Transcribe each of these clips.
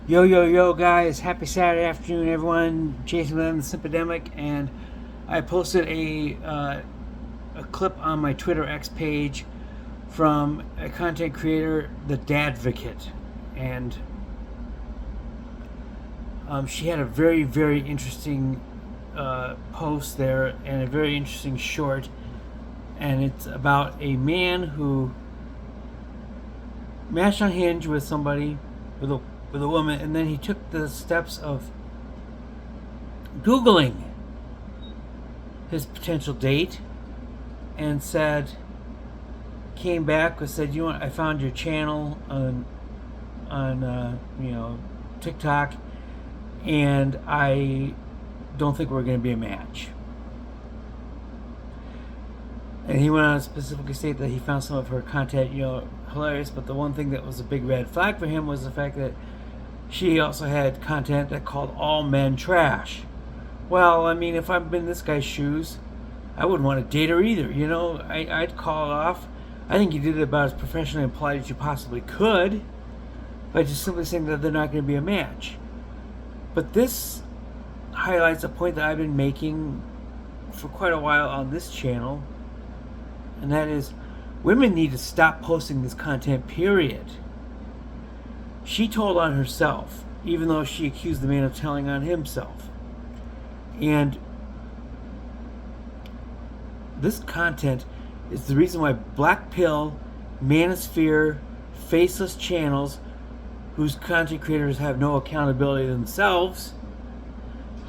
Yo, yo, yo, guys. Happy Saturday afternoon, everyone. Jason with the Simpademic, and I posted a clip on my Twitter X page from a content creator, the Dadvocate. And she had a very, very interesting post there and a very interesting short. And it's about a man who matched on Hinge with somebody, with a woman, and then he took the steps of Googling his potential date and came back and said, I found your channel on TikTok, and I don't think we're going to be a match. And he went on to specifically state that he found some of her content, hilarious, but the one thing that was a big red flag for him was the fact that she also had content that called all men trash. Well, I mean, if I'm in this guy's shoes, I wouldn't want to date her either. I'd call it off. I think you did it about as professionally and polite as you possibly could by just simply saying that they're not going to be a match. But this highlights a point that I've been making for quite a while on this channel, and that is women need to stop posting this content, period. She told on herself, even though she accused the man of telling on himself. And this content is the reason why black pill, manosphere, faceless channels whose content creators have no accountability themselves,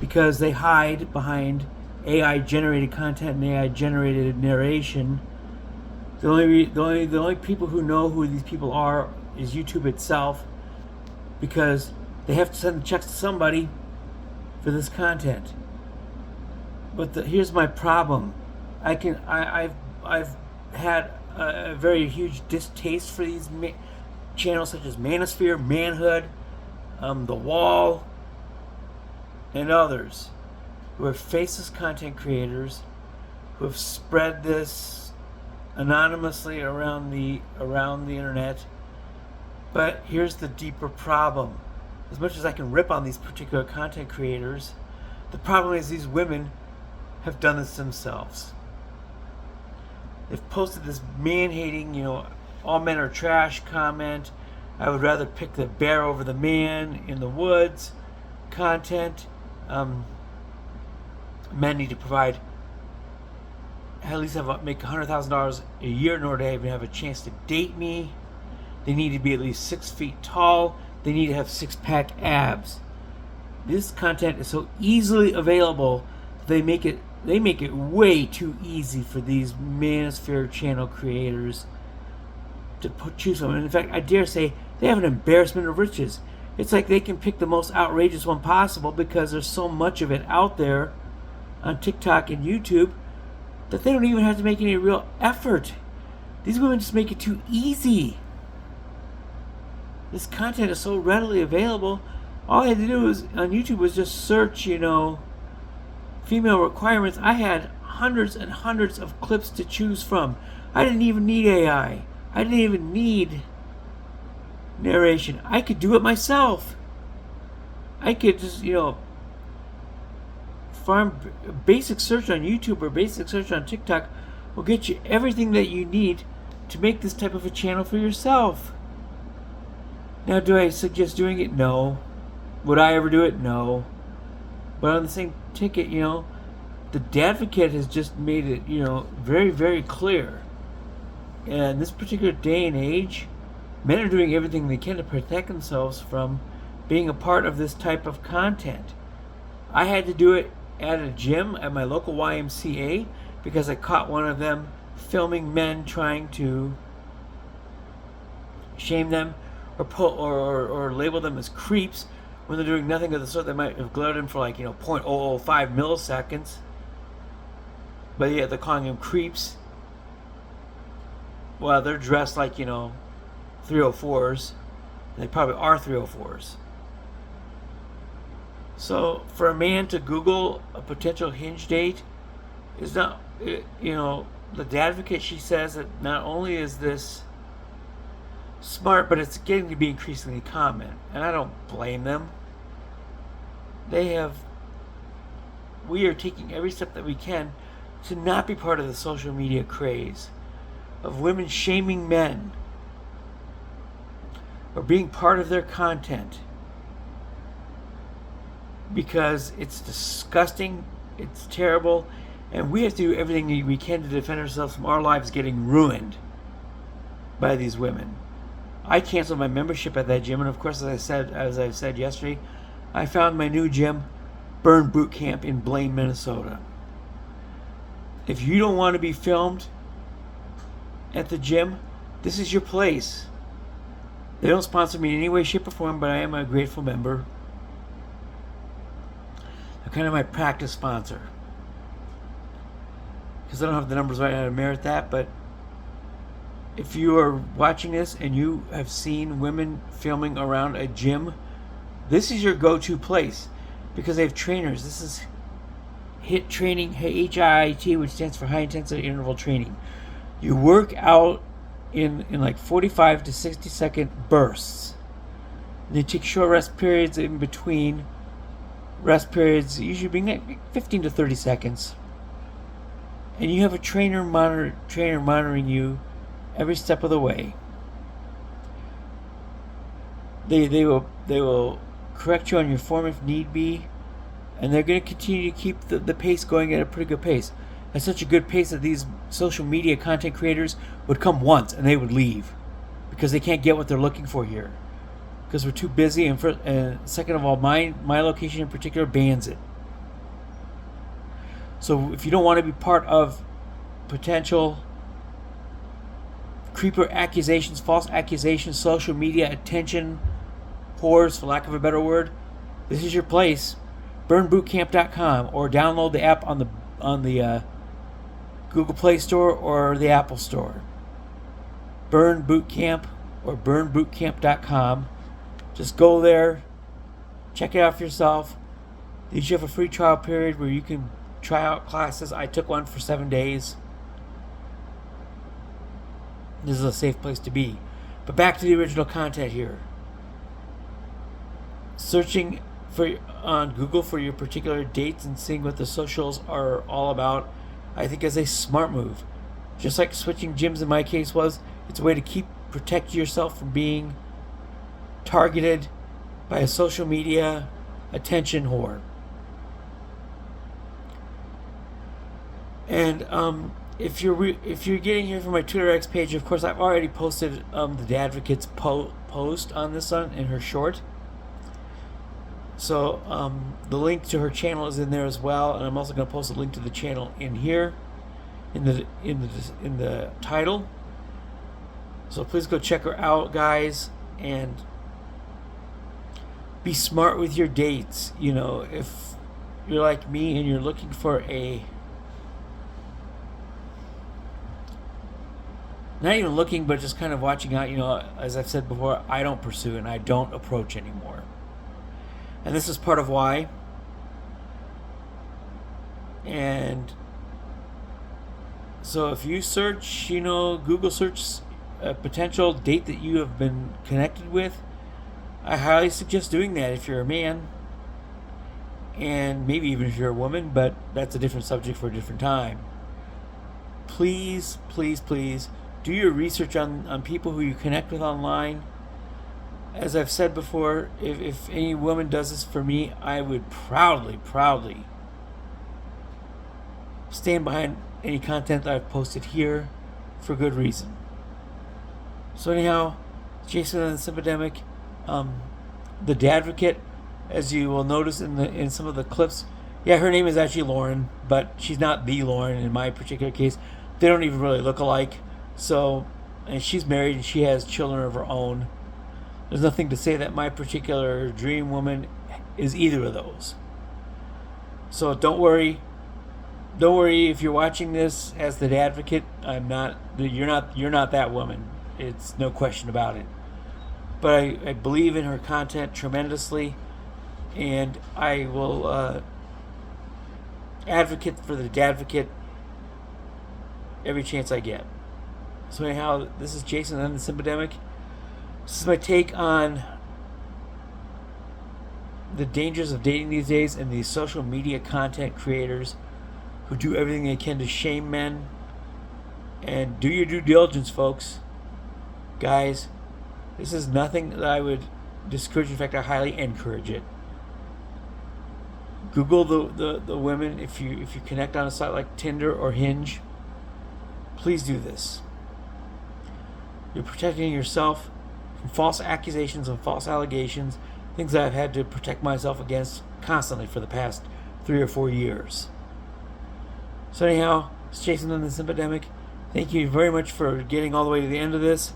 because they hide behind AI generated content and AI generated narration. The only people who know who these people are is YouTube itself, because they have to send the checks to somebody for this content. But here's my problem. I've had a very huge distaste for these channels such as Manosphere, Manhood, The Wall, and others who are faceless content creators who have spread this anonymously around the internet. But here's the deeper problem. As much as I can rip on these particular content creators, the problem is these women have done this themselves. They've posted this man-hating, all men are trash comment. I would rather pick the bear over the man in the woods content. Men need to provide, at least make $100,000 a year in order to even have a chance to date me. They need to be at least 6 feet tall. They need to have six-pack abs. This content is so easily available. They make it way too easy for these manosphere channel creators to choose from. And in fact, I dare say they have an embarrassment of riches. It's like they can pick the most outrageous one possible because there's so much of it out there on TikTok and YouTube that they don't even have to make any real effort. These women just make it too easy. This content is so readily available. All I had to do on YouTube was just search, female requirements. I had hundreds and hundreds of clips to choose from. I didn't even need AI. I didn't even need narration. I could do it myself. I could just, farm basic search on YouTube or basic search on TikTok will get you everything that you need to make this type of a channel for yourself. Now, do I suggest doing it? No. Would I ever do it? No. But on the same ticket, the Dadvocate has just made it, very, very clear. And this particular day and age, men are doing everything they can to protect themselves from being a part of this type of content. I had to do it at a gym at my local YMCA because I caught one of them filming men trying to shame them or label them as creeps when they're doing nothing of the sort. They might have glared in for 0.005 milliseconds, but yet they're calling them creeps. Well, they're dressed like 304s. They probably are 304s. So for a man to Google a potential Hinge date is not, the Dadvocate, she says that not only is this smart, but it's getting to be increasingly common, and I don't blame them. They have. We are taking every step that we can to not be part of the social media craze of women shaming men or being part of their content because it's disgusting, it's terrible, and we have to do everything we can to defend ourselves from our lives getting ruined by these women. I canceled my membership at that gym, and of course, as I said yesterday, I found my new gym, Burn Boot Camp in Blaine, Minnesota. If you don't want to be filmed at the gym, this is your place. They don't sponsor me in any way, shape, or form, but I am a grateful member. They're kind of my practice sponsor. Because I don't have the numbers right now to merit that, but if you are watching this and you have seen women filming around a gym, this is your go-to place because they have trainers. This is HIIT training, HIIT, which stands for high intensity interval training. You work out in like 45 to 60 second bursts. And you take short rest periods in between. Rest periods usually being like 15 to 30 seconds. And you have a trainer monitoring you every step of the way. They will correct you on your form if need be, and they're going to continue to keep the pace going at a pretty good pace. At such a good pace that these social media content creators would come once and they would leave because they can't get what they're looking for here because we're too busy, and second of all, my location in particular bans it. So if you don't want to be part of potential creeper accusations, false accusations, social media attention whores, for lack of a better word, this is your place. Burnbootcamp.com, or download the app on the Google Play Store or the Apple Store. Burn Bootcamp or burnbootcamp.com. Just go there, check it out for yourself. You should have a free trial period where you can try out classes. I took one for 7 days. This is a safe place to be. But back to the original content here. Searching on Google for your particular dates and seeing what the socials are all about, I think is a smart move. Just like switching gyms in my case was, it's a way to protect yourself from being targeted by a social media attention whore. And if you're getting here from my Twitter X page, of course I've already posted the Advocate's post on this one in her short. So the link to her channel is in there as well, and I'm also going to post a link to the channel in here, in the title. So please go check her out, guys, and be smart with your dates. You know, if you're like me and you're looking for not even looking, but just kind of watching out, you know, as I've said before, I don't pursue and I don't approach anymore. And this is part of why. And so if you search, you know, Google search a potential date that you have been connected with, I highly suggest doing that if you're a man. And maybe even if you're a woman, but that's a different subject for a different time. Please, please, please do your research on people who you connect with online. As I've said before, if any woman does this for me, I would proudly stand behind any content that I've posted here for good reason. So anyhow, Jason and the Simpademic, the Advocate, as you will notice in some of the clips, yeah, her name is actually Lauren, but she's not the Lauren in my particular case. They don't even really look alike. So, and she's married and she has children of her own. There's nothing to say that my particular dream woman is either of those. So don't worry if you're watching this as the Advocate. You're not that woman. It's no question about it. But I believe in her content tremendously, and I will advocate for the Advocate every chance I get. So anyhow, this is Jason and the Simpademic. This is my take on the dangers of dating these days and these social media content creators who do everything they can to shame men. And do your due diligence, folks. Guys, this is nothing that I would discourage. In fact, I highly encourage it. Google the women if you connect on a site like Tinder or Hinge. Please do this. You're protecting yourself from false accusations and false allegations, things that I've had to protect myself against constantly for the past 3 or 4 years. So anyhow, it's Jason on the Simpademic. Thank you very much for getting all the way to the end of this.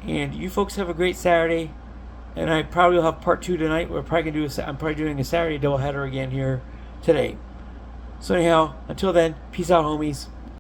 And you folks have a great Saturday. And I probably will have part 2 tonight. I'm probably doing a Saturday doubleheader again here today. So anyhow, until then, peace out, homies.